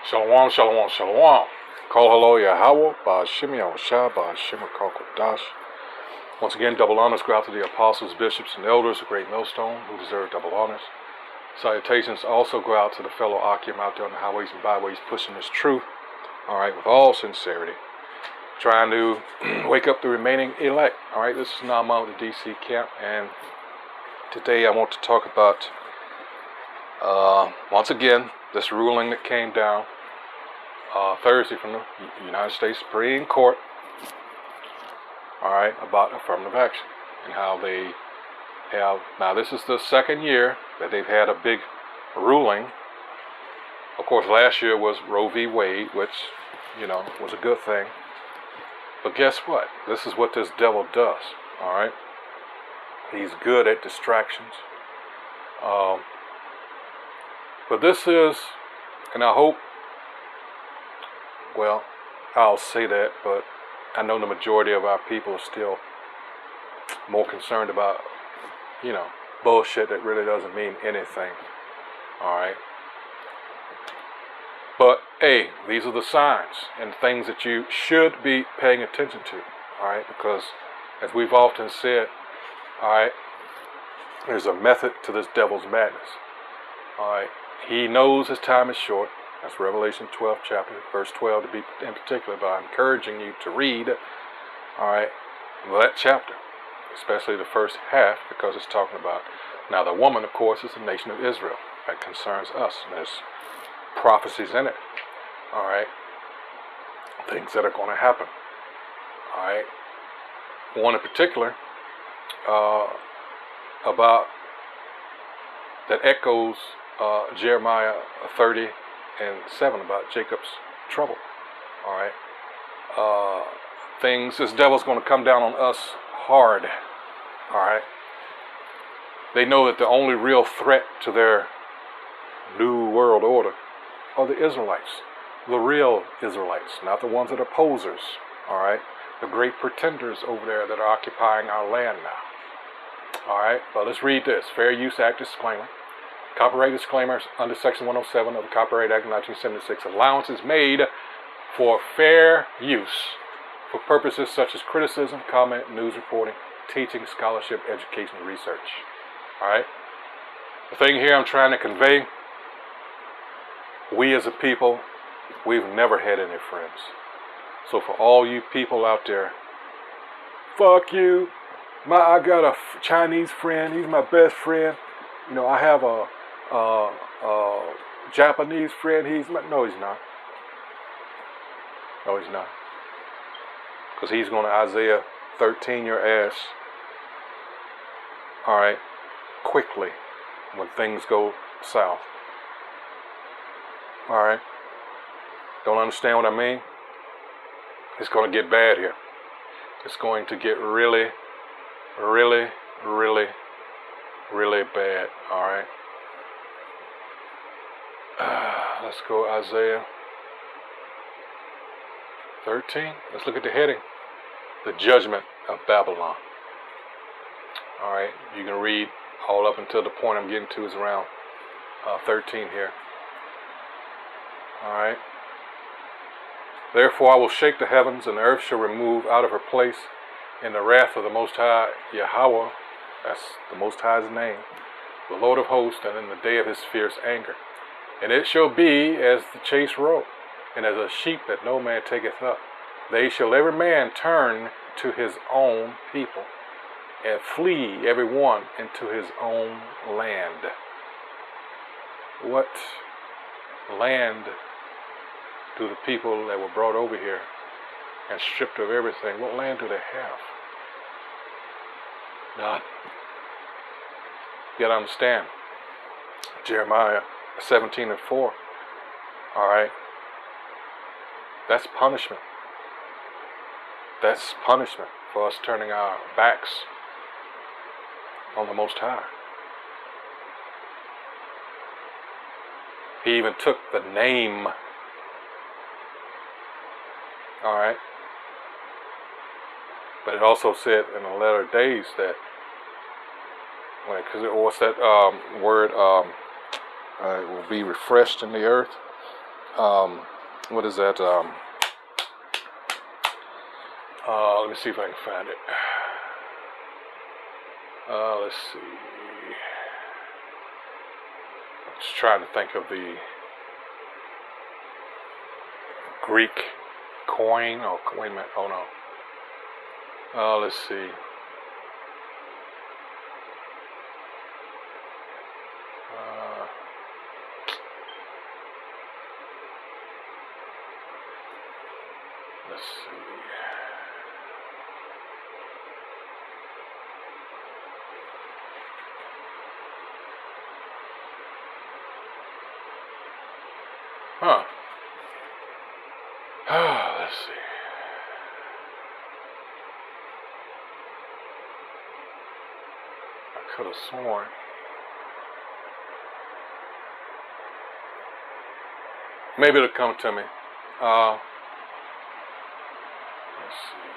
Shalom, shalom, shalom. Call hello Yahweh, Ba'ashim Yahushua, Ba'ashim Kodash. Once again, double honors go out to the apostles, bishops, and elders of Great Millstone who deserve double honors. Salutations also go out to the fellow Akim out there on the highways and byways pushing this truth, alright, with all sincerity. Trying to wake up the remaining elect. Alright, this is Nama of the DC camp, and today I want to talk about, once again, this ruling that came down Thursday from the United States Supreme Court, alright, about affirmative action and how they have, now this is the second year that they've had a big ruling. Of course, last year was Roe v. Wade, which, was a good thing. But guess what? This is what this devil does, alright? He's good at distractions. But this is, and I hope, well, I'll say that, but I know the majority of our people are still more concerned about, bullshit that really doesn't mean anything, alright? But, hey, these are the signs and things that you should be paying attention to, alright? Because, as we've often said, alright, there's a method to this devil's madness, alright? He knows his time is short. That's Revelation 12 chapter, verse 12 to be in particular, but I'm encouraging you to read, alright, that chapter, especially the first half, because it's talking about, now the woman, of course, is the nation of Israel. That concerns us, and there's prophecies in it, alright, things that are going to happen, alright. One in particular, about, that echoes Jeremiah 30 and 7 about Jacob's trouble, alright. This devil's going to come down on us hard, alright. They know that the only real threat to their new world order are the Israelites, the real Israelites, not the ones that are posers, alright, the great pretenders over there that are occupying our land now, alright. But let's read this. Fair Use Act disclaimer. Copyright disclaimers under Section 107 of the Copyright Act of 1976. Allowances made for fair use for purposes such as criticism, comment, news reporting, teaching, scholarship, education, and research. Alright? The thing here I'm trying to convey, we as a people, we've never had any friends. So for all you people out there, fuck you. I got a Chinese friend, he's my best friend. I have a Japanese friend, no he's not. No he's not. Because he's going to Isaiah 13 your ass, alright, quickly when things go south. Alright? Don't understand what I mean? It's going to get bad here. It's going to get really, really, really, really bad, alright? Let's go Isaiah 13. Let's look at the heading. The Judgment of Babylon. Alright, you can read all up until the point I'm getting to is around 13 here. Alright. Therefore I will shake the heavens, and the earth shall remove out of her place in the wrath of the Most High Yahweh, that's the Most High's name, the Lord of hosts, and in the day of his fierce anger. And it shall be as the chase roe, and as a sheep that no man taketh up. They shall every man turn to his own people, and flee every one into his own land. What land do the people that were brought over here and stripped of everything, what land do they have? None. You gotta understand, Jeremiah 17 and 4, alright, that's punishment. That's punishment for us turning our backs on the Most High. He even took the name, alright, but it also said in the latter days that, what's that word, it will be refreshed in the earth. What is that? Let me see if I can find it. Let's see. I'm just trying to think of the Greek coin. Oh, wait a minute. Oh no. Let's see. Let's see. Huh. Let's see. I could have sworn. Maybe it'll come to me. Let's see.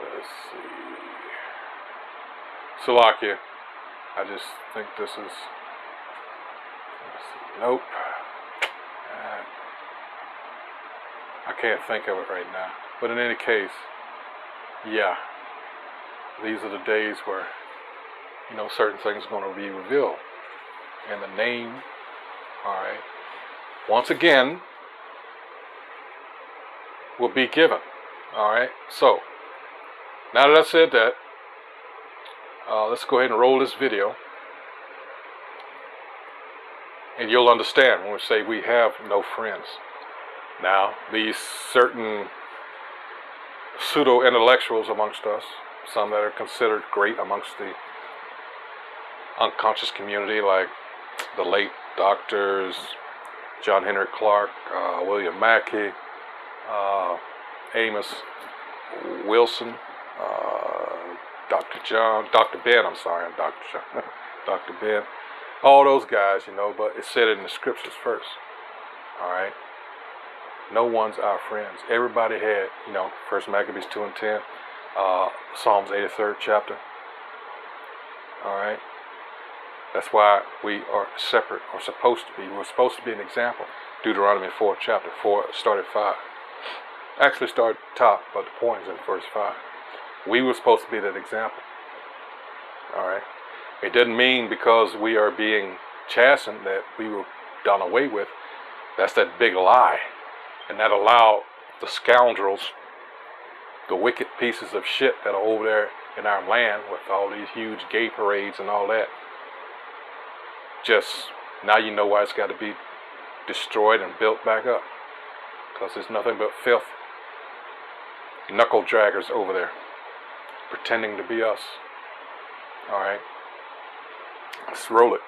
Let's see. Slovakia. I just think this is. Let's see. Nope. I can't think of it right now. But in any case, yeah. These are the days where, you know, certain things are going to be revealed. And the name, alright, once again, will be given. Alright, so, now that I said that, let's go ahead and roll this video. And you'll understand when we say we have no friends. Now, these certain pseudo-intellectuals amongst us, some that are considered great amongst the unconscious community, like the late doctors, John Henry Clark, William Mackey, Amos Wilson, Dr. Ben, I'm sorry, I'm Dr. John, Dr. Ben, all those guys, you know, but it said it in the scriptures first, all right? No one's our friends. Everybody had, you know, 1 Maccabees 2 and 10, Psalms 83rd chapter, all right? That's why we are separate, or supposed to be. We're supposed to be an example. Deuteronomy 4th chapter, 4, start at 5. Actually start top, but the point is in verse 5. We were supposed to be that example. Alright? It doesn't mean because we are being chastened that we were done away with. That's that big lie. And that allowed the scoundrels, the wicked pieces of shit that are over there in our land with all these huge gay parades and all that. Just, now you know why it's got to be destroyed and built back up. Because there's nothing but filth. Knuckle draggers over there. Pretending to be us. Alright. Let's roll it.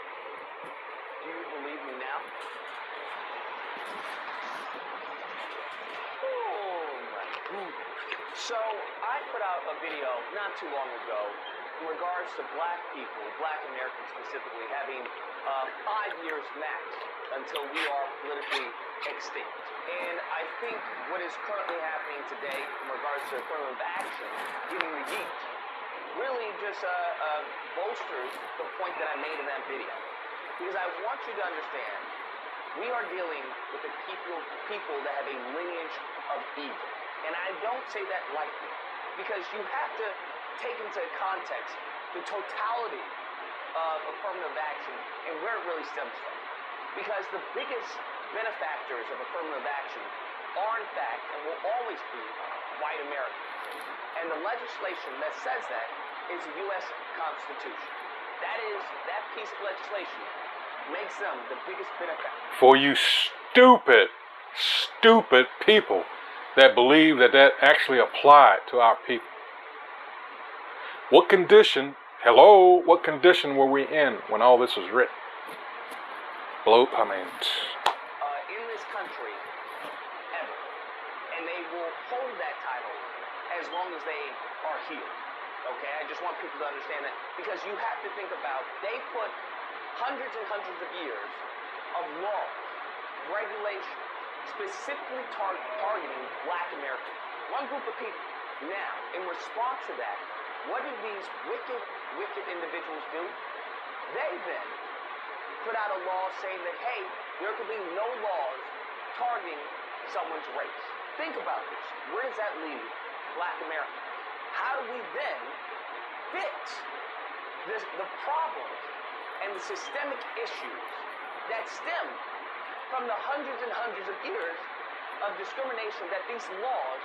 Do you believe me now? Oh my goodness. So, I put out a video not too long ago in regards to black people, black Americans specifically, having 5 years max until we are politically extinct. And I think what is currently happening today in regards to affirmative action, getting the yeet, really just bolsters the point that I made in that video. Because I want you to understand, we are dealing with the people that have a lineage of evil. And I don't say that lightly, because you have to take into context the totality of affirmative action and where it really stems from. Because the biggest benefactors of affirmative action are, in fact, and will always be, white Americans. And the legislation that says that is the U.S. Constitution. That piece of legislation makes them the biggest benefactor. For you stupid people that believe that actually applied to our people. What condition were we in when all this was written? In this country, ever. And they will hold that title as long as they are here. Okay, I just want people to understand that. Because you have to think about, they put hundreds and hundreds of years of laws, regulations, specifically targeting black Americans. One group of people. Now, in response to that, what did these wicked, wicked individuals do? They then put out a law saying that, hey, there could be no laws targeting someone's race. Think about this. Where does that leave Black Americans? How do we then fix the problems and the systemic issues that stem from the hundreds and hundreds of years of discrimination that these laws,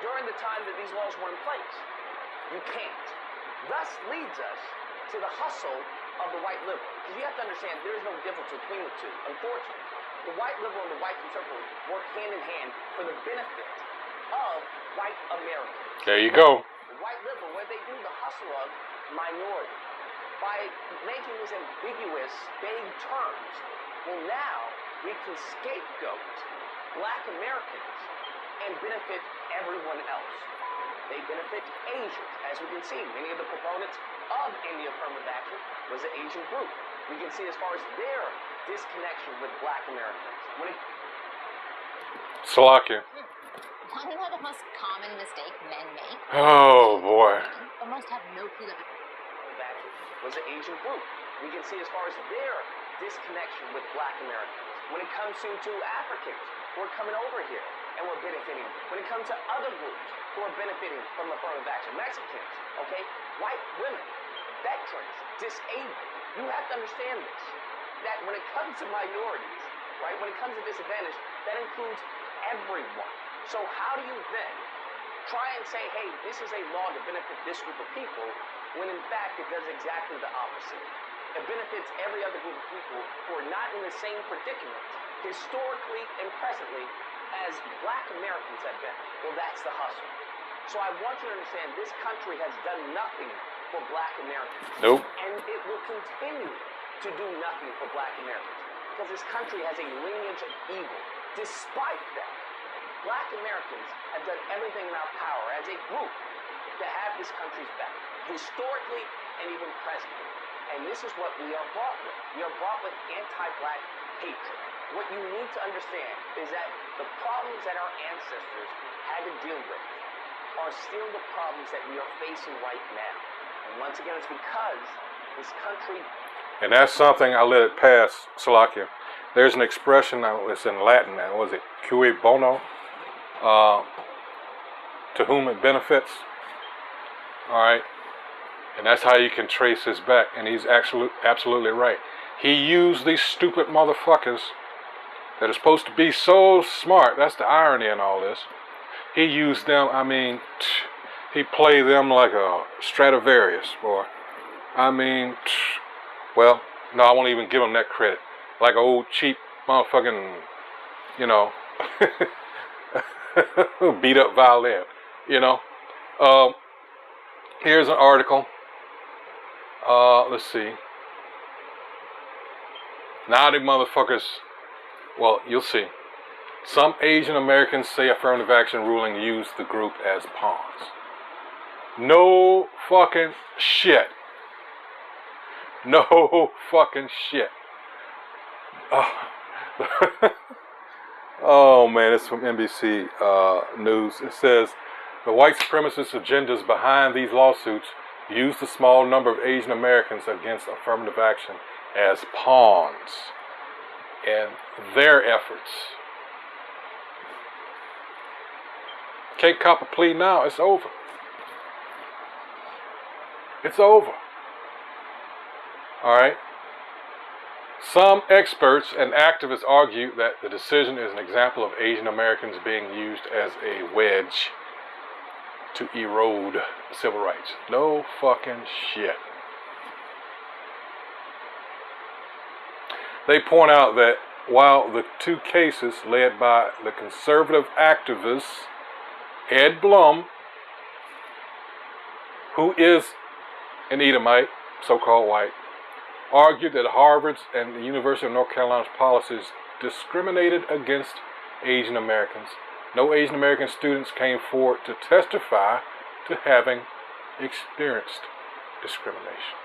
during the time that these laws were in place? You can't. Thus leads us to the hustle of the white liberal. Because you have to understand, there is no difference between the two, unfortunately. The white liberal and the white conservative work hand in hand for the benefit of white Americans. There you go. The white liberal, where they do the hustle of minority. By making these ambiguous, vague terms, well, now we can scapegoat Black Americans and benefit everyone else. They benefit Asians. As we can see, many of the proponents of any affirmative action was an Asian group. We can see as far as their disconnection with Black Americans. Salakia. Want to know the most common mistake men make? Oh, boy. But most have no clue about. Action was an Asian group. We can see as far as their disconnection with Black Americans. When it comes to Africans who are coming over here and we're benefiting. When it comes to other groups who are benefiting from affirmative action, Mexicans, okay, white women, veterans, disabled. You have to understand this. That when it comes to minorities, right, when it comes to disadvantage, that includes everyone. So how do you then try and say, hey, this is a law to benefit this group of people, when in fact it does exactly the opposite? It benefits every other group of people who are not in the same predicament, historically and presently, as Black Americans have been. Well, that's the hustle. So I want you to understand, this country has done nothing for Black Americans. Nope. And it will continue to do nothing for Black Americans. Because this country has a lineage of evil. Despite that, Black Americans have done everything in our power as a group to have this country's back, historically and even presently. And this is what we are brought with. We are brought with anti-Black hatred. What you need to understand is that the problems that our ancestors had to deal with are still the problems that we are facing right now. And once again, it's because this country... And that's something I let it pass, Salakia. There's an expression, it's in Latin, was it cui bono? To whom it benefits. All right. And that's how you can trace his back. And he's absolutely right. He used these stupid motherfuckers that are supposed to be so smart. That's the irony in all this. He used them, I mean, he played them like a Stradivarius, boy. I mean, well, no, I won't even give him that credit. Like an old cheap motherfucking, you know, beat up violin, you know. Here's an article. Let's see. Now the motherfuckers, well, you'll see. Some Asian Americans say affirmative action ruling used the group as pawns. No fucking shit. No fucking shit. Oh man, it's from NBC News. It says, the white supremacist agendas behind these lawsuits use the small number of Asian Americans against affirmative action as pawns in their efforts. Can't cop a plea now, it's over. It's over. Alright? Some experts and activists argue that the decision is an example of Asian Americans being used as a wedge to erode civil rights. No fucking shit. They point out that while the two cases led by the conservative activist Ed Blum, who is an Edomite, so-called white, argued that Harvard's and the University of North Carolina's policies discriminated against Asian Americans. No Asian American students came forward to testify to having experienced discrimination.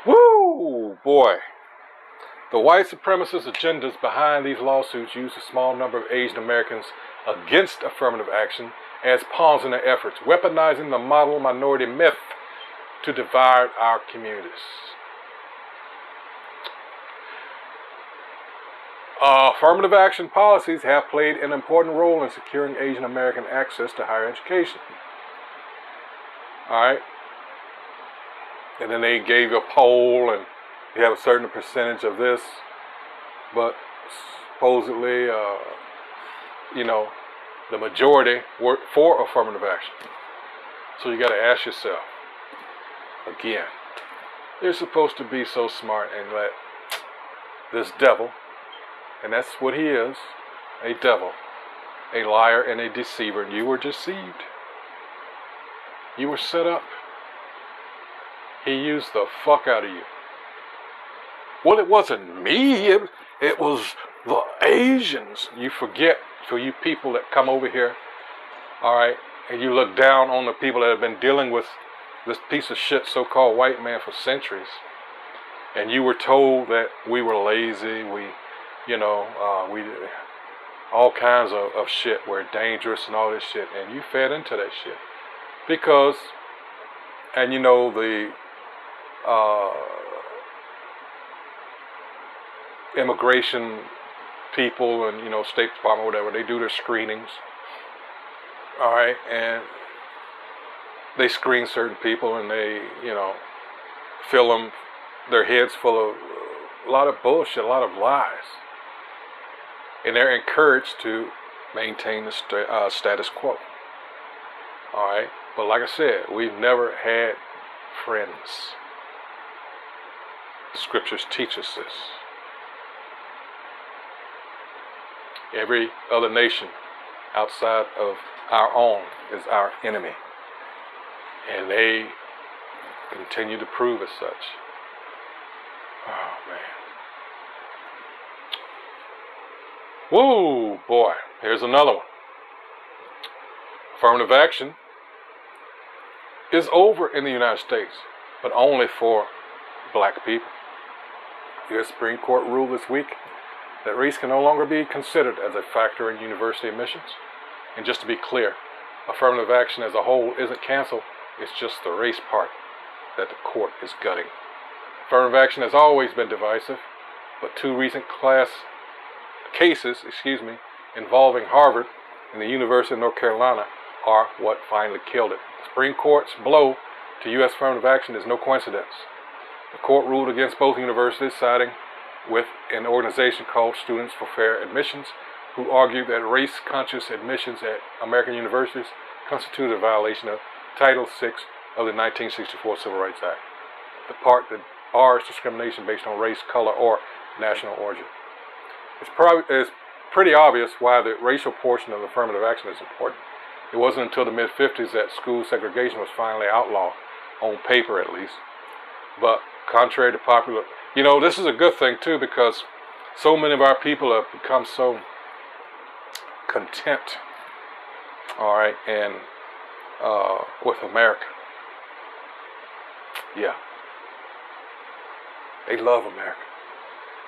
Woo, boy. The white supremacist agendas behind these lawsuits use a small number of Asian Americans against affirmative action as pawns in their efforts, weaponizing the model minority myth to divide our communities. Affirmative action policies have played an important role in securing Asian American access to higher education. All right? And then they gave you a poll, and you have a certain percentage of this, but supposedly, the majority were for affirmative action. So you got to ask yourself, again, you're supposed to be so smart and let this devil, and that's what he is, a devil, a liar and a deceiver, and you were deceived. You were set up. He used the fuck out of you. Well, it wasn't me, it was the Asians. You forget, for you people that come over here, all right, and you look down on the people that have been dealing with this piece of shit so-called white man for centuries, and you were told that we were lazy, we all kinds of shit, we're dangerous and all this shit, and you fed into that shit. Because, and the immigration people and, State Department, whatever, they do their screenings, all right, and they screen certain people and they, fill them, their heads full of a lot of bullshit, a lot of lies. And they're encouraged to maintain the status quo. All right? But like I said, we've never had friends. The scriptures teach us this. Every other nation outside of our own is our enemy. And they continue to prove as such. Oh, man. Whoa, boy. Here's another one. Affirmative action is over in the United States, but only for black people. The U.S. Supreme Court ruled this week that race can no longer be considered as a factor in university admissions. And just to be clear, affirmative action as a whole isn't canceled, it's just the race part that the court is gutting. Affirmative action has always been divisive, but two recent cases involving Harvard and the University of North Carolina are what finally killed it. The Supreme Court's blow to U.S. affirmative action is no coincidence. The court ruled against both universities, siding with an organization called Students for Fair Admissions, who argued that race-conscious admissions at American universities constituted a violation of Title VI of the 1964 Civil Rights Act, the part that bars discrimination based on race, color, or national origin. It's pretty obvious why the racial portion of affirmative action is important. It wasn't until the mid-50s that school segregation was finally outlawed, on paper at least. But contrary to popular, this is a good thing too, because so many of our people have become so content, all right, and with America. Yeah. They love America.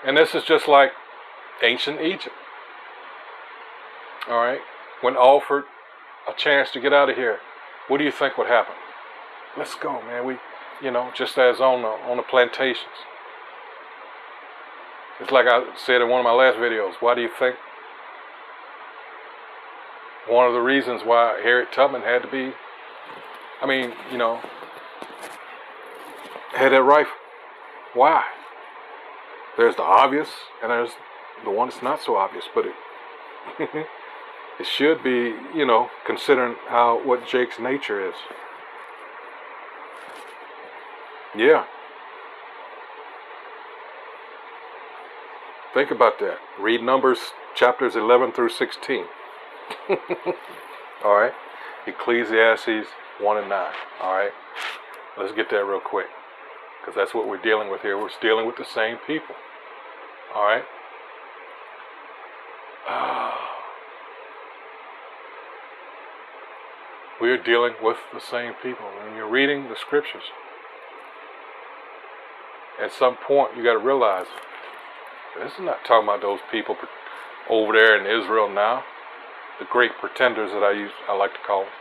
And this is just like ancient Egypt. All right? When offered a chance to get out of here, what do you think would happen? Let's go, man. We, just as on the plantations. It's like I said in one of my last videos. Why do you think? One of the reasons why Harriet Tubman had to be, had that rifle. Why? There's the obvious, and there's the one that's not so obvious, but it it should be, considering what Jake's nature is. Yeah. Think about that. Read Numbers chapters 11 through 16. All right. Ecclesiastes 1 and 9. All right. Let's get that real quick, because that's what we're dealing with here. We're dealing with the same people. All right. We are dealing with the same people. When you're reading the scriptures, at some point you got to realize This is not talking about those people over there in Israel now. The great pretenders that I like to call them.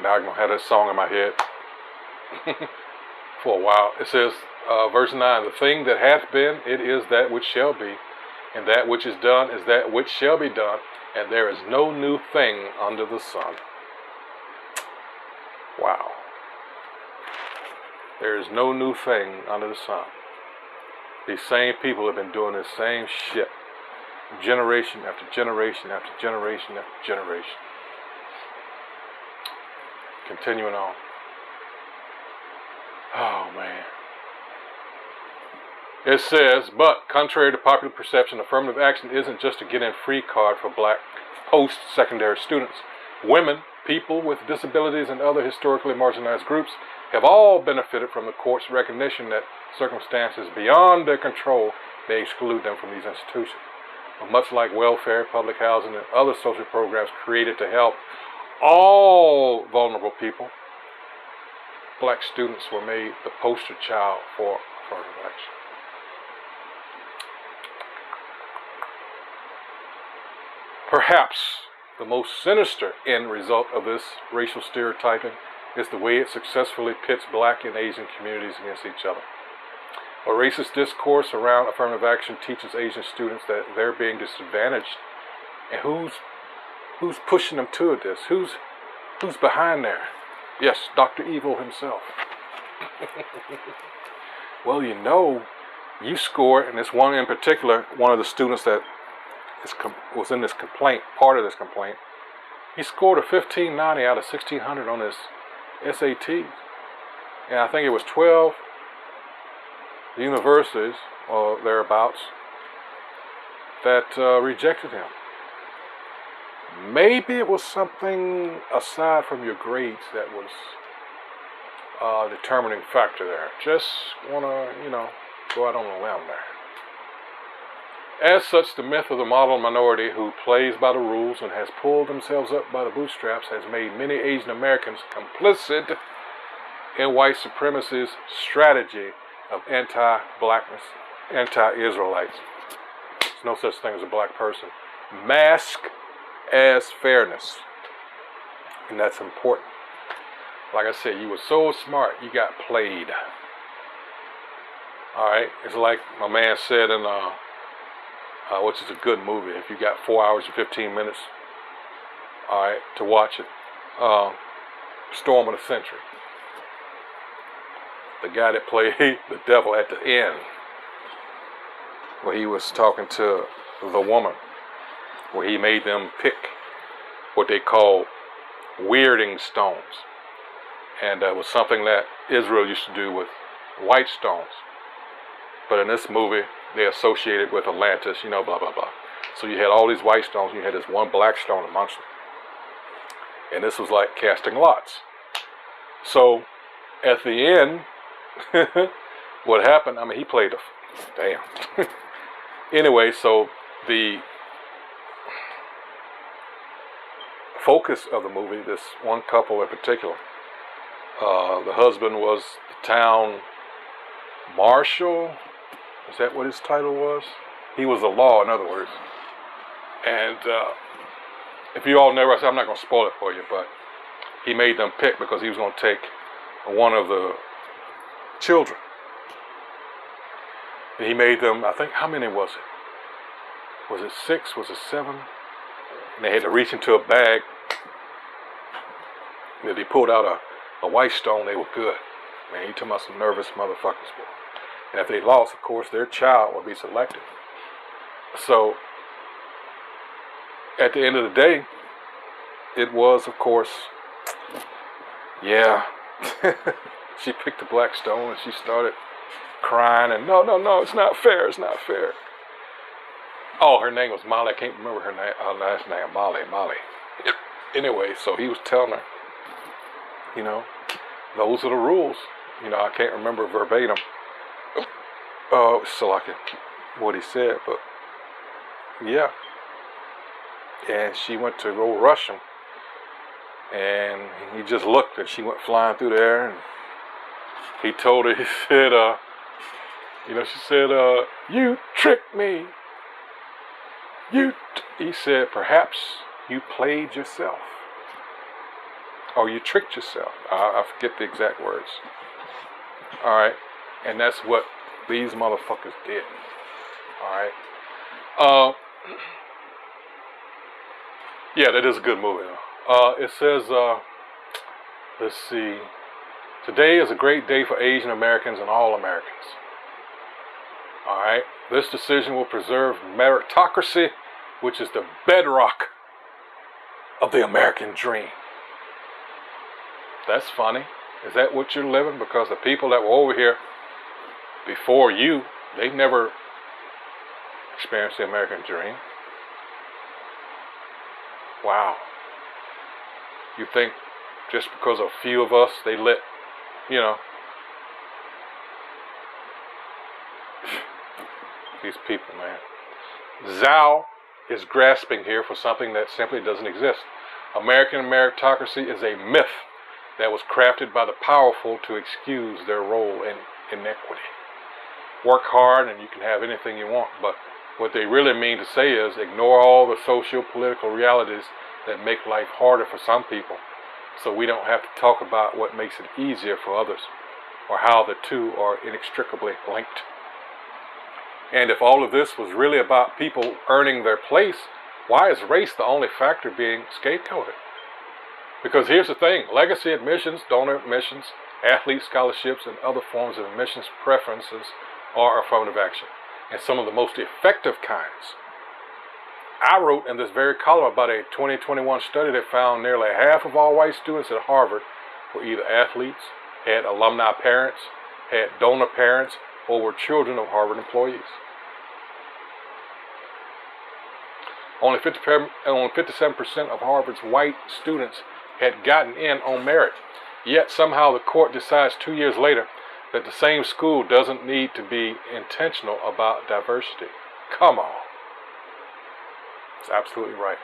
Now I'm going to have that song in my head for a while. It says, verse 9, the thing that hath been, it is that which shall be, and that which is done is that which shall be done, and there is no new thing under the sun. Wow. There is no new thing under the sun. These same people have been doing this same shit. Generation after generation after generation after generation. Continuing on. Oh, man. It says, but contrary to popular perception, affirmative action isn't just a get-in-free card for black post-secondary students. Women, people with disabilities, and other historically marginalized groups have all benefited from the court's recognition that circumstances beyond their control may exclude them from these institutions. But much like welfare, public housing, and other social programs created to help all vulnerable people, black students were made the poster child for affirmative action. Perhaps the most sinister end result of this racial stereotyping is the way it successfully pits black and Asian communities against each other. A racist discourse around affirmative action teaches Asian students that they're being disadvantaged. And who's pushing them to this? Who's behind there? Yes, Dr. Evil himself. Well, you know, you scored, and this one in particular, one of the students that was in this complaint, part of this complaint, he scored a 1590 out of 1600 on his SATs. And I think it was 12 universities or thereabouts that rejected him. Maybe it was something aside from your grades that was a determining factor there. Just want to, go out on a limb there. As such, the myth of the model minority who plays by the rules and has pulled themselves up by the bootstraps has made many Asian Americans complicit in white supremacy's strategy of anti-blackness, anti-Israelites. There's no such thing as a black person. Mask as fairness. And that's important. Like I said, you were so smart, you got played. Alright, it's like my man said in which is a good movie. If you got 4 hours and 15 minutes, alright, to watch it, Storm of the Century. The guy that played the devil at the end, where he was talking to the woman, where he made them pick what they call weirding stones. And it was something that Israel used to do with white stones. But in this movie, they associated with Atlantis, blah, blah, blah. So you had all these white stones, and you had this one black stone amongst them. And this was like casting lots. So at the end, what happened, he played damn. Anyway, so the focus of the movie, this one couple in particular, the husband was the town marshal. Is that what his title was? He was the law, in other words. And if you all never, I'm not going to spoil it for you, but he made them pick because he was going to take one of the children. And he made them, I think, how many was it? Was it 6? Was it 7? And they had to reach into a bag. And if they pulled out a white stone, they were good. Man, you talking about some nervous motherfuckers, boy. And if they lost, of course, their child would be selected. So, at the end of the day, it was, of course, yeah. She picked the black stone and she started crying and no, it's not fair, it's not fair. Oh, her name was Molly. I can't remember her last name. Molly. Anyway, so he was telling her, those are the rules. I can't remember verbatim. So like what he said, but yeah. And she went to go rush him. And he just looked and she went flying through the air and he told her, he said, You know, she said, you tricked me. He said, perhaps you played yourself. Or you tricked yourself. I forget the exact words. All right. And that's what these motherfuckers did. All right. Yeah, that is a good movie. It says, let's see. Today is a great day for Asian Americans and all Americans. All right. This decision will preserve meritocracy, which is the bedrock of the American dream. That's funny. Is that what you're living? Because the people that were over here before you, they've never experienced the American dream. Wow. You think just because a few of us, they let, you know, these people, man. Zhao is grasping here for something that simply doesn't exist. American meritocracy is a myth that was crafted by the powerful to excuse their role in inequity. Work hard and you can have anything you want, but what they really mean to say is ignore all the socio-political realities that make life harder for some people, so we don't have to talk about what makes it easier for others, or how the two are inextricably linked. And if all of this was really about people earning their place, why is race the only factor being scapegoated? Because here's the thing, legacy admissions, donor admissions, athlete scholarships, and other forms of admissions preferences are affirmative action, and some of the most effective kinds. I wrote in this very column about a 2021 study that found nearly half of all white students at Harvard were either athletes, had alumni parents, had donor parents, or were children of Harvard employees. Only 57% of Harvard's white students had gotten in on merit. Yet somehow the court decides 2 years later that the same school doesn't need to be intentional about diversity. Come on. It's absolutely right.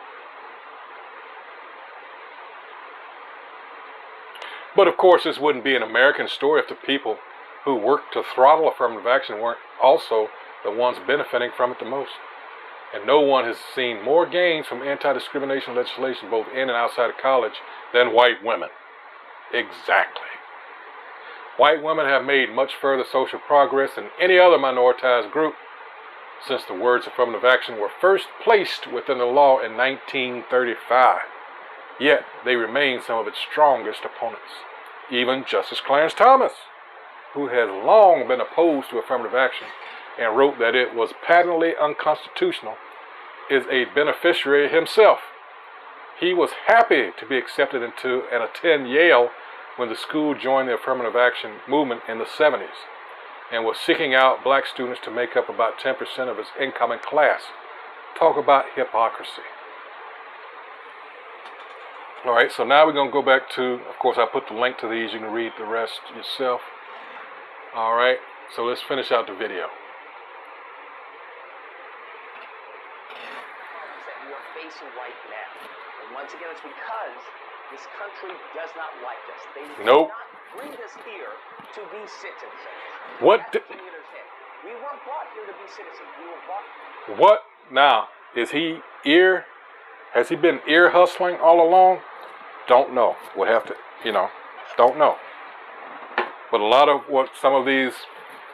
But of course, this wouldn't be an American story if the people who worked to throttle affirmative action weren't also the ones benefiting from it the most. And no one has seen more gains from anti-discrimination legislation both in and outside of college than white women. Exactly. White women have made much further social progress than any other minoritized group since the words affirmative action were first placed within the law in 1935. Yet they remain some of its strongest opponents. Even Justice Clarence Thomas, who has long been opposed to affirmative action and wrote that it was patently unconstitutional, is a beneficiary himself. He was happy to be accepted into and attend Yale when the school joined the affirmative action movement in the 70s and was seeking out black students to make up about 10% of its incoming class. Talk about hypocrisy. All right, so now we're going to go back to, of course, I put the link to these. You can read the rest yourself. All right, so let's finish out the video. That we are facing right now. And once again, it's because this country does not like us. They did Nope. not bring us here to be citizens. What? That's the thing in his head. We weren't brought here to be citizens. We were brought. What now? Is he ear? Has he been ear hustling all along? Don't know. We'll have to, don't know. But a lot of what some of these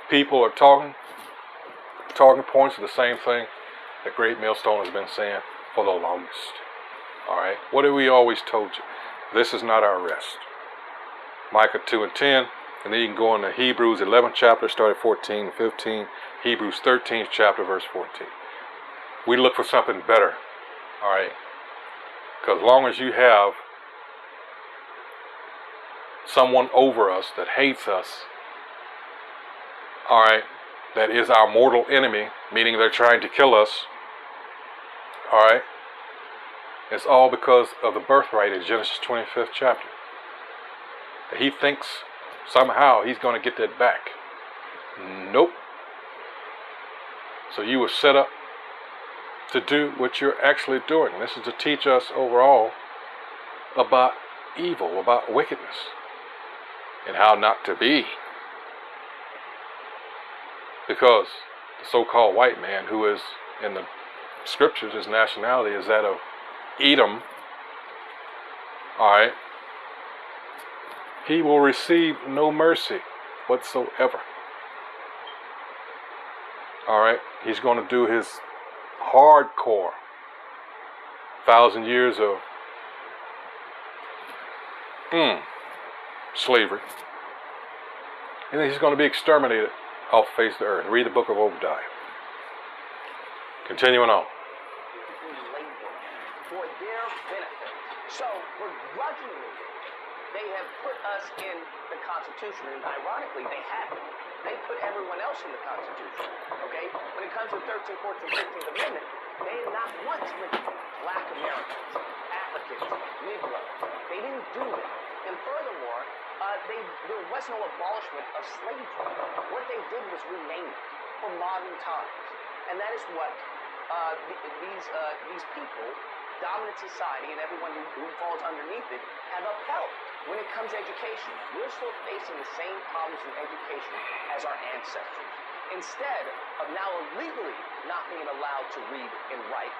people are talking points are the same thing that Great Millstone has been saying for the longest. All right. What have we always told you? This is not our rest. Micah 2:10, and then you can go into Hebrews 11th chapter, start at 14 and 15. Hebrews 13th chapter, verse 14. We look for something better. All right. Because as long as you have someone over us that hates us, all right, that is our mortal enemy, meaning they're trying to kill us, all right, it's all because of the birthright in Genesis 25th chapter. He thinks somehow he's going to get that back. Nope. So you were set up to do what you're actually doing. This is to teach us overall about evil, about wickedness, and how not to be. Because the so-called white man, who is in the scriptures, his nationality is that of Edom, all right, he will receive no mercy whatsoever. All right, he's going to do his hardcore 1,000 years of slavery. And then he's going to be exterminated off the face of the earth. Read the book of Obadiah. Continuing on. For their benefit. So, begrudgingly, they have put us in the Constitution, and ironically, they haven't. They put everyone else in the Constitution, okay? When it comes to 13th, 14th, 15th Amendment, they did not once mention Black Americans, Africans, Negroes. They didn't do that. And furthermore, there was no abolishment of slavery. What they did was rename it for modern times. And that is what these people, dominant society, and everyone who falls underneath it, have upheld. When it comes to education, we're still facing the same problems in education as our ancestors. Instead of now illegally not being allowed to read and write,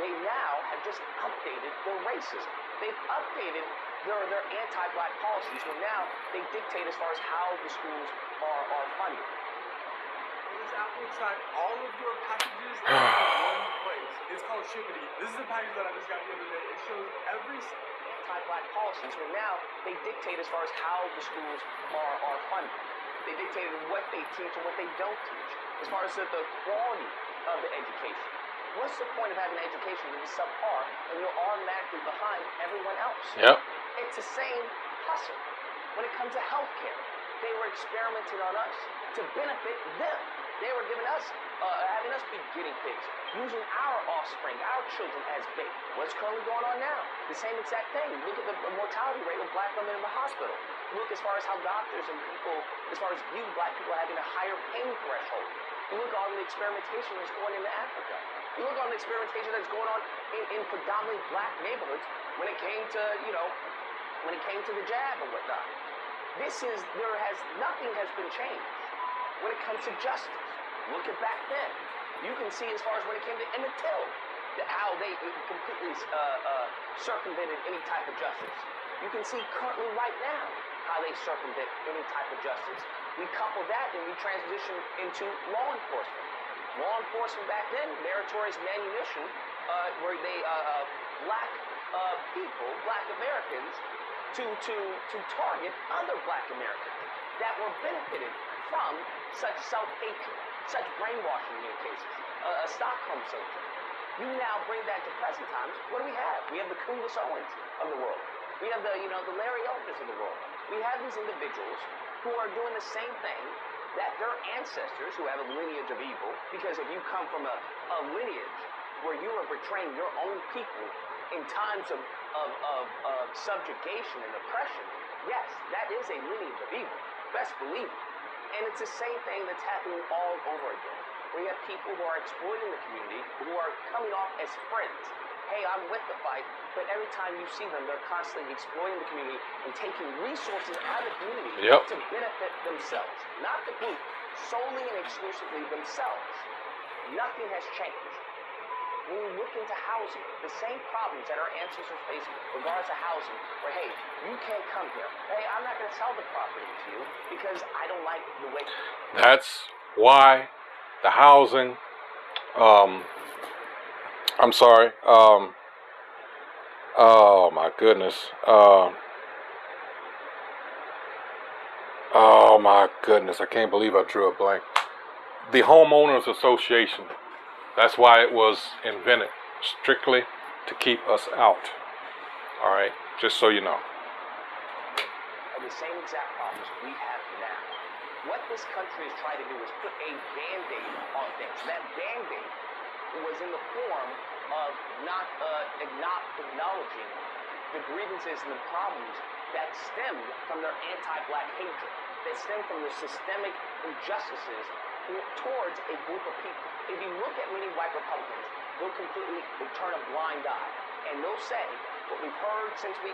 they now have just updated their racism. They've updated their anti-Black policies, where now they dictate as far as how the schools are funded. This Apple track all of your packages in one place. It's called Shippity. This is the package that I just got the other day. It shows every anti-Black policies, where now they dictate as far as how the schools are funded. They dictate what they teach and what they don't teach, as far as the quality of the education. What's the point of having an education that is subpar and you're automatically behind everyone else? Yep. It's the same hustle. When it comes to healthcare, they were experimenting on us to benefit them. They were giving us, having us be guinea pigs, using our offspring, our children as bait. What's currently going on now? The same exact thing. Look at the mortality rate of Black women in the hospital. Look as far as how doctors and people, as far as view Black people having a higher pain threshold. You look on the experimentation that's going into Africa. You look on the experimentation that's going on in predominantly Black neighborhoods when it came to, when it came to the jab or whatnot. Nothing has been changed. When it comes to justice, look at back then. You can see as far as when it came to Emmett Till, how they completely circumvented any type of justice. You can see currently right now how they circumvent any type of justice. We couple that and we transition into law enforcement. Law enforcement back then, meritorious manumission, where they Black people, Black Americans, to target other Black Americans that were benefited from such self-hatred, such brainwashing in many cases, a Stockholm syndrome. You now bring that to present times. What do we have? We have the Candace Owens of the world. We have the Larry Elgers of the world. We have these individuals who are doing the same thing that their ancestors, who have a lineage of evil, because if you come from a lineage where you are betraying your own people in times of subjugation and oppression, yes, that is a lineage of evil. Best believe it. And it's the same thing that's happening all over again. We have people who are exploiting the community, who are coming off as friends. Hey, I'm with the fight, but every time you see them, they're constantly exploiting the community and taking resources out of the community to benefit themselves. Not the group, solely and exclusively themselves. Nothing has changed. When you look into housing, the same problems that our ancestors faced with regards to housing, where, hey, you can't come here. Hey, I'm not going to sell the property to you because I don't like the way. That's why the housing, I'm sorry, oh my goodness, oh my goodness, I can't believe I drew a blank. The Homeowners Association, that's why it was invented, strictly to keep us out. All right, just so you know. The same exact problems we have now. What this country is trying to do is put a Band-Aid on things. That Band-Aid was in the form of not acknowledging the grievances and the problems that stemmed from their anti-Black hatred, that stemmed from the systemic injustices towards a group of people. If you look at many white Republicans, they'll turn a blind eye, and they'll say what we've heard since we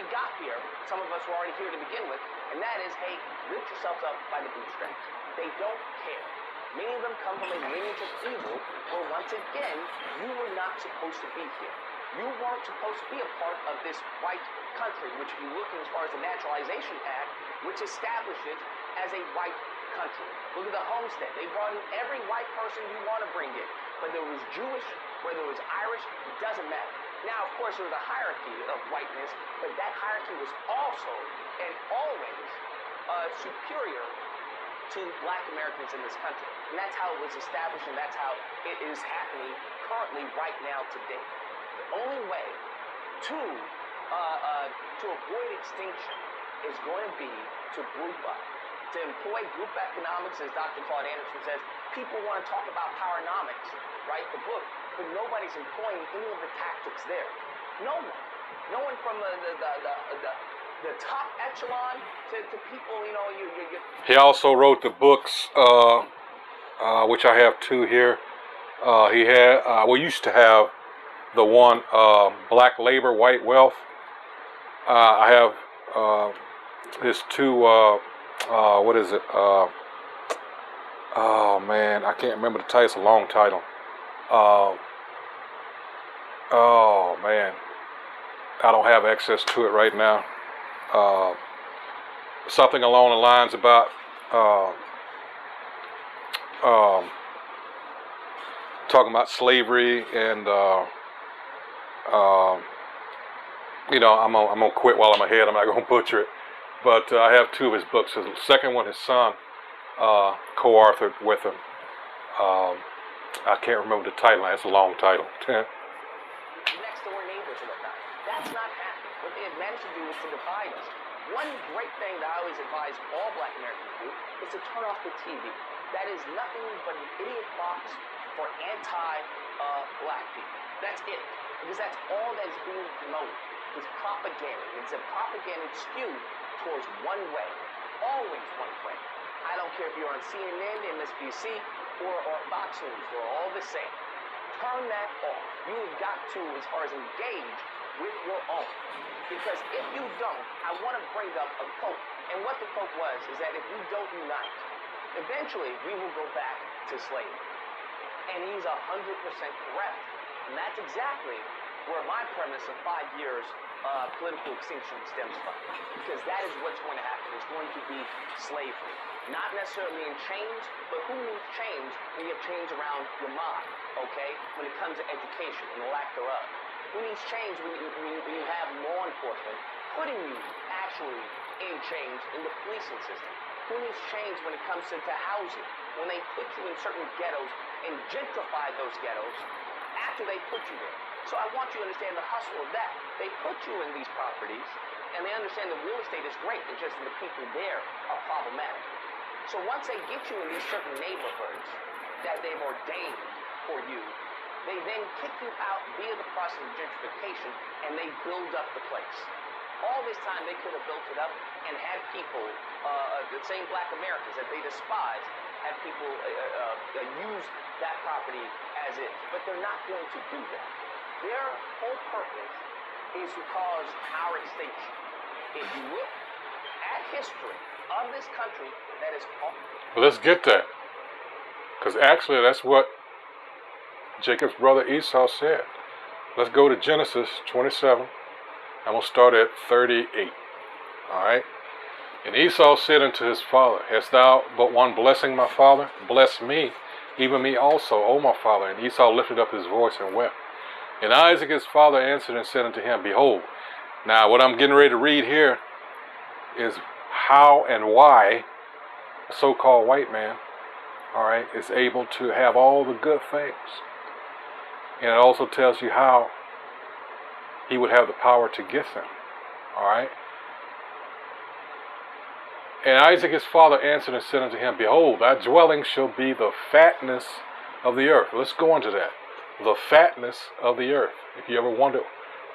got here. Some of us were already here to begin with, and that is, hey, lift yourselves up by the bootstraps. They don't care. Many of them come from a lineage of evil where, once again, you were not supposed to be here. You weren't supposed to be a part of this white country, which if you look as far as the Naturalization Act, which established it as a white country. Look at the homestead. They brought in every white person you want to bring in. Whether it was Jewish, whether it was Irish, it doesn't matter. Now, of course, there was a hierarchy of whiteness, but that hierarchy was also and always superior to black Americans in this country. And that's how it was established, and that's how it is happening currently right now today. The only way to avoid extinction is going to be to group up. To employ group economics, as Dr. Claude Anderson says, people want to talk about powernomics, right, the book, but nobody's employing any of the tactics there. No one. No one from the top echelon to people, you know, you. He also wrote the books, which I have two here. He had, we used to have the one, Black Labor, White Wealth. I have his two, what is it? Oh man, I can't remember the title. It's a long title. Oh man, I don't have access to it right now. Something along the lines about talking about slavery, and you know, I'm gonna quit while I'm ahead. I'm not gonna butcher it, but I have two of his books. The second one, his son co-authored with him. I can't remember the title. It's a long title. Next door neighbors and whatnot. That's not happening. What they have managed to do is to divide us. One great thing that I always advise all black Americans to do is to turn off the TV. That is nothing but an idiot box for anti-black people. That's it. Because that's all that is being promoted. Is propaganda. It's a propaganda skewed towards one way. Always one way. I don't care if you're on CNN, MSNBC, or Fox News. They're all the same. Turn that off. You have got to, as far as engage with your own. Because if you don't, I want to bring up a quote. And what the quote was is that if we don't unite, eventually we will go back to slavery. And he's 100% correct. And that's exactly where my premise of 5 years political extinction stems from. Because that is what's going to happen. It's going to be slavery. Not necessarily in change, but who needs change when you have change around your mind, okay? When it comes to education and the lack thereof. Who needs change when you have law enforcement putting you actually in change in the policing system? Who needs change when it comes to housing? When they put you in certain ghettos and gentrify those ghettos after they put you there. So I want you to understand the hustle of that. They put you in these properties, and they understand the real estate is great. It's just that the people there are problematic. So once they get you in these certain neighborhoods that they've ordained for you, they then kick you out via the process of gentrification, and they build up the place. All this time they could have built it up and had people, the same black Americans that they despise, have people use that property as is. But they're not going to do that. Their whole purpose is to cause our extinction. If you look at history of this country, that is all. Well, let's get that. Because actually that's what Jacob's brother Esau said. Let's go to Genesis 27. I'm going to start at 38. Alright? And Esau said unto his father, Hast thou but one blessing, my father? Bless me, even me also, O my father. And Esau lifted up his voice and wept. And Isaac his father answered and said unto him, Behold. Now what I'm getting ready to read here is how and why a so-called white man, alright, is able to have all the good things. And it also tells you how he would have the power to get them. Alright? And Isaac his father answered and said unto him, Behold, thy dwelling shall be the fatness of the earth. Let's go into that. The fatness of the earth. If you ever wonder,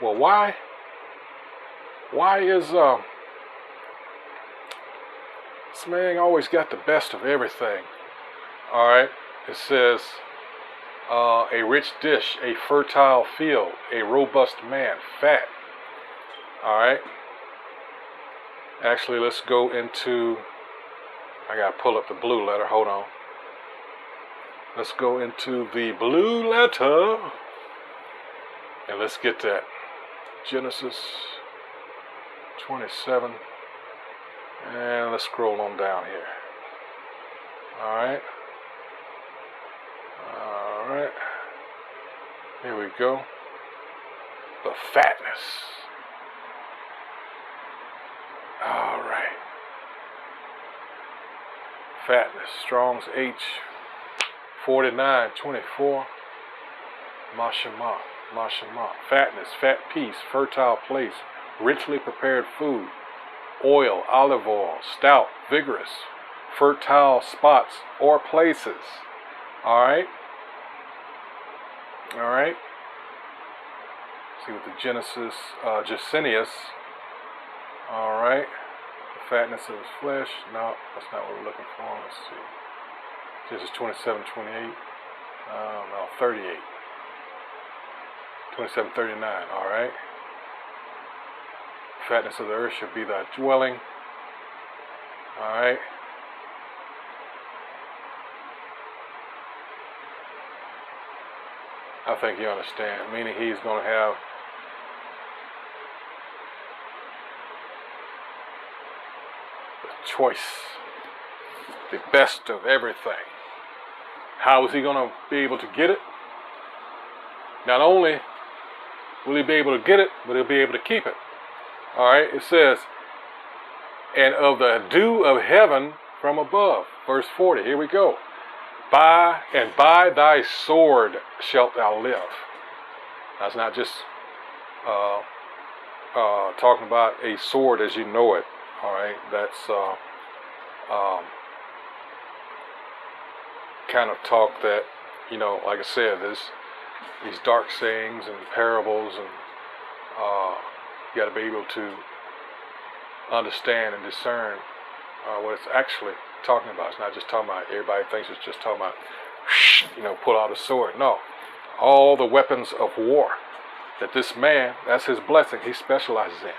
well, why is this man always got the best of everything? Alright? It says, a rich dish, a fertile field, a robust man, fat. Alright? Actually, let's go into, I gotta pull up the blue letter, hold on. Let's go into the blue letter. And let's get that. Genesis 27. And let's scroll on down here. Alright. Alright. Here we go. The fatness. Alright. Fatness. Strong's H. 49:24. Mashama. Mashama. Fatness, fat piece, fertile place, richly prepared food, oil, olive oil, stout, vigorous, fertile spots or places. Alright? Alright? See what the Genesis, Jacinius. Alright. The fatness of his flesh. No, that's not what we're looking for. Let's see. Genesis 27:28. No, 38. 27:39. Alright. Fatness of the earth shall be thy dwelling. Alright. I think you understand. Meaning he's going to have the choice. The best of everything. How is he going to be able to get it? Not only will he be able to get it, but he'll be able to keep it. Alright, it says, and of the dew of heaven from above. Verse 40, here we go. By thy sword shalt thou live. That's not just talking about a sword as you know it. Alright, that's kind of talk that, you know, like I said, there's these dark sayings and parables, and you got to be able to understand and discern what it's actually talking about. It's not just talking about, everybody thinks it's just talking about, you know, pull out a sword. No, all the weapons of war that this man, that's his blessing, he specializes in.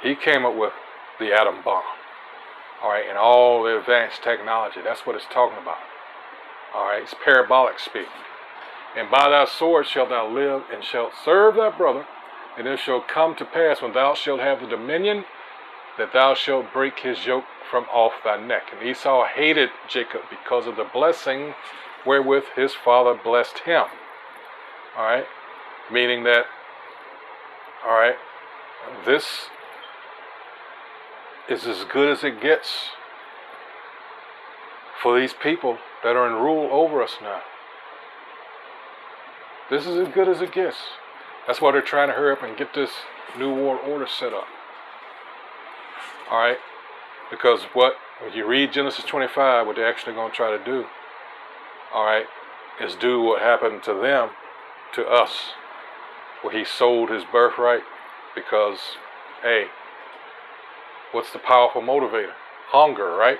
He came up with the atom bomb, all right, and all the advanced technology. That's what it's talking about. All right, it's parabolic speak. And by thy sword shalt thou live, and shalt serve thy brother, and it shall come to pass when thou shalt have the dominion, that thou shalt break his yoke from off thy neck. And Esau hated Jacob because of the blessing wherewith his father blessed him. All right, meaning that, all right, this is as good as it gets for these people that are in rule over us now. This is as good as it gets. That's why they're trying to hurry up and get this new world order set up. Alright? Because when you read Genesis 25, what they're actually going to try to do, alright, is do what happened to them, to us, where he sold his birthright because, hey, what's the powerful motivator? Hunger, right?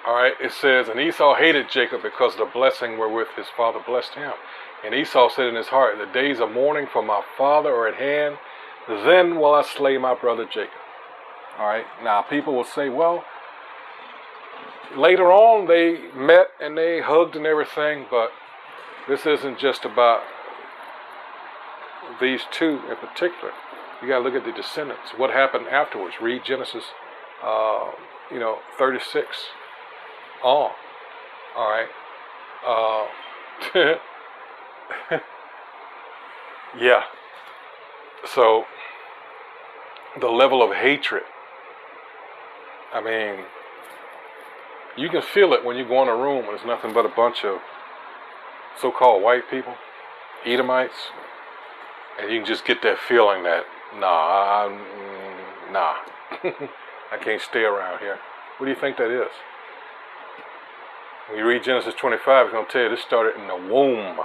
Alright, it says, and Esau hated Jacob because of the blessing wherewith his father blessed him. And Esau said in his heart, the days of mourning for my father are at hand, then will I slay my brother Jacob. Alright, now people will say, well, later on they met and they hugged and everything, but this isn't just about these two in particular. You got to look at the descendants. What happened afterwards? Read Genesis, 36 on. All right. Yeah. So the level of hatred. I mean, you can feel it when you go in a room and there's nothing but a bunch of so-called white people, Edomites, and you can just get that feeling that, nah, I can't stay around here. What do you think that is? When you read Genesis 25, it's going to tell you this started in the womb.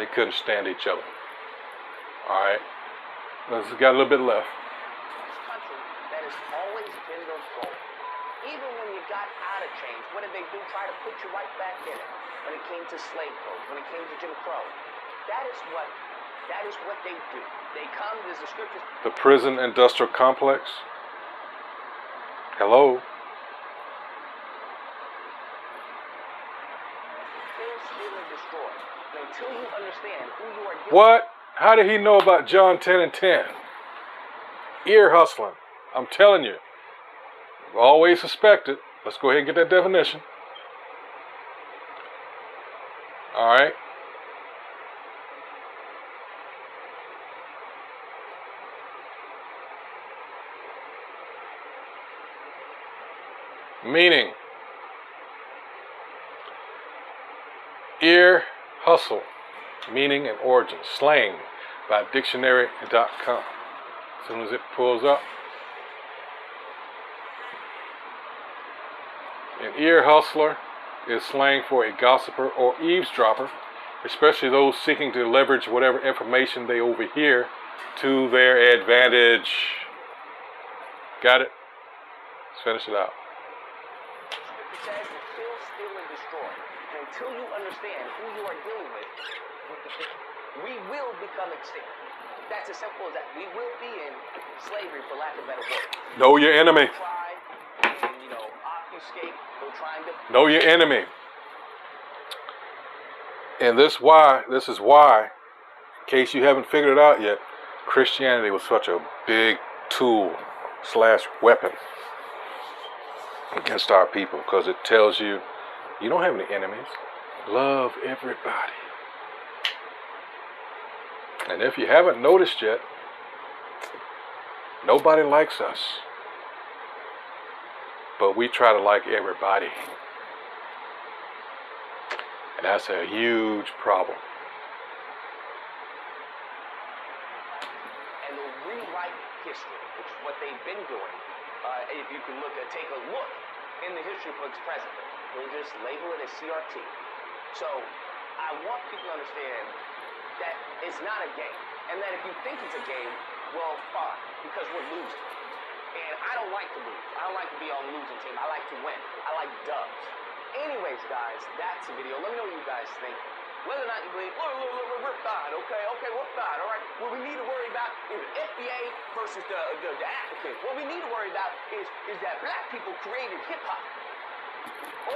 They couldn't stand each other. All right. Let's got a little bit left. This country, that has always been their goal. Even when you got out of chains, what did they do? Try to put you right back in it. When it came to slave codes, when it came to Jim Crow. That is what they do. They come, there's the scriptures. The prison industrial complex. Hello. destroyed. And until you understand who you are dealing with. What? How did he know about John 10 and 10? Ear hustling. I'm telling you. Always suspected. Let's go ahead and get that definition. All right. Meaning. Ear hustle. Meaning and origin. Slang by dictionary.com. As soon as it pulls up. An ear hustler is slang for a gossiper or eavesdropper, especially those seeking to leverage whatever information they overhear to their advantage. Got it? Let's finish it out. It says to kill, steal, and destroy. And until you understand who you are dealing with, we will become extinct. That's as simple as that. We will be in slavery, for lack of a better word. Know your enemy. Try and, obfuscate or trying to. Know your enemy. And this is why, in case you haven't figured it out yet, Christianity was such a big tool / weapon against our people, because it tells you you don't have any enemies. Love everybody. And if you haven't noticed yet, nobody likes us. But we try to like everybody. And that's a huge problem. And they'll rewrite history, which is what they've been doing. If you can take a look in the history books presently, they'll just label it as CRT. So I want people to understand that it's not a game. And that if you think it's a game, well, fine, because we're losing. And I don't like to lose. I don't like to be on the losing team. I like to win. I like dubs. Anyways, guys, that's the video. Let me know what you guys think. Whether or not you believe, we're fine, okay, we're fine, all right? What we need to worry about is the FBA versus the Africans. What we need to worry about is that black people created hip-hop.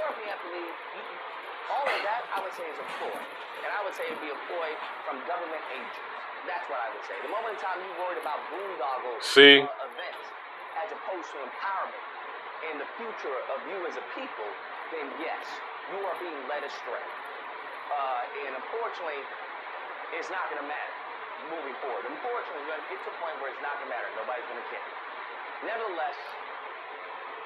Or if you have to believe, all of that, I would say, is a ploy. And I would say it would be a ploy from government agents. That's what I would say. The moment in time you're worried about boondoggle events as opposed to empowerment and the future of you as a people, then yes, you are being led astray. And unfortunately, it's not going to matter moving forward. Unfortunately, you're going to get to a point where it's not going to matter. Nobody's going to care. Nevertheless,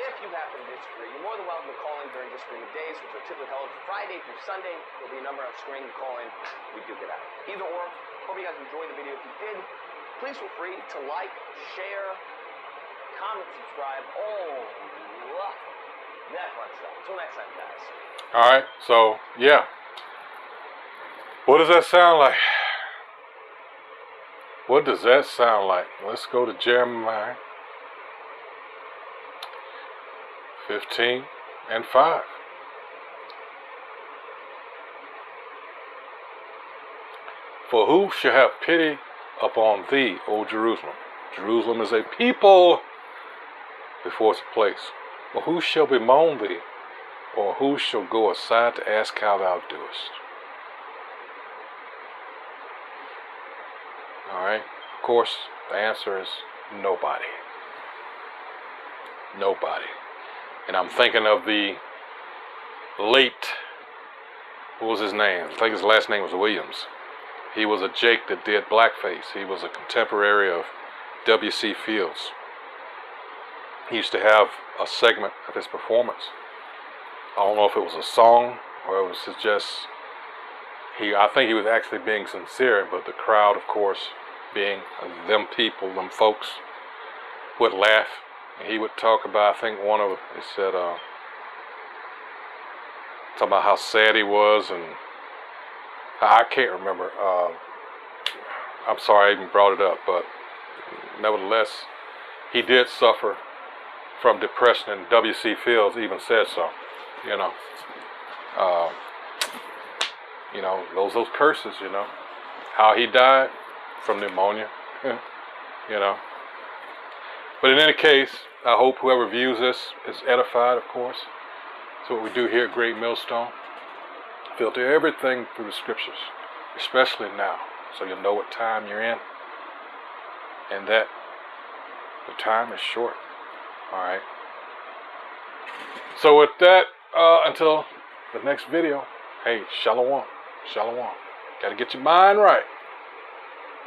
if you happen to disagree, you're more than welcome to call in during disagreement days, which are typically held Friday through Sunday. There'll be a number of screen to call in. We do get out. Either or, hope you guys enjoyed the video. If you did, please feel free to like, share, comment, subscribe, all that fun stuff. Until next time, guys. All right, so, yeah. What does that sound like? What does that sound like? Let's go to Jeremiah 15 and 5. For who shall have pity upon thee, O Jerusalem? Jerusalem is a people before it's a place. But who shall bemoan thee? Or who shall go aside to ask how thou doest? Alright, of course, the answer is nobody. Nobody. And I'm thinking of the late, what was his name? I think his last name was Williams. He was a Jake that did blackface. He was a contemporary of W.C. Fields. He used to have a segment of his performance. I don't know if it was a song or it was just, I think he was actually being sincere, but the crowd, of course, being them people, them folks, would laugh. And he would talk about, I think one of them, he said, talking about how sad he was, and I can't remember. I'm sorry I even brought it up, but nevertheless, he did suffer from depression, and W.C. Fields even said so. Those curses, how he died from pneumonia, But in any case, I hope whoever views this is edified, of course. That's what we do here at Great Millstone. Filter everything through the scriptures, especially now, so you'll know what time you're in, and that the time is short. All right. So with that, until the next video, hey, shalom, shalom. Got to get your mind right.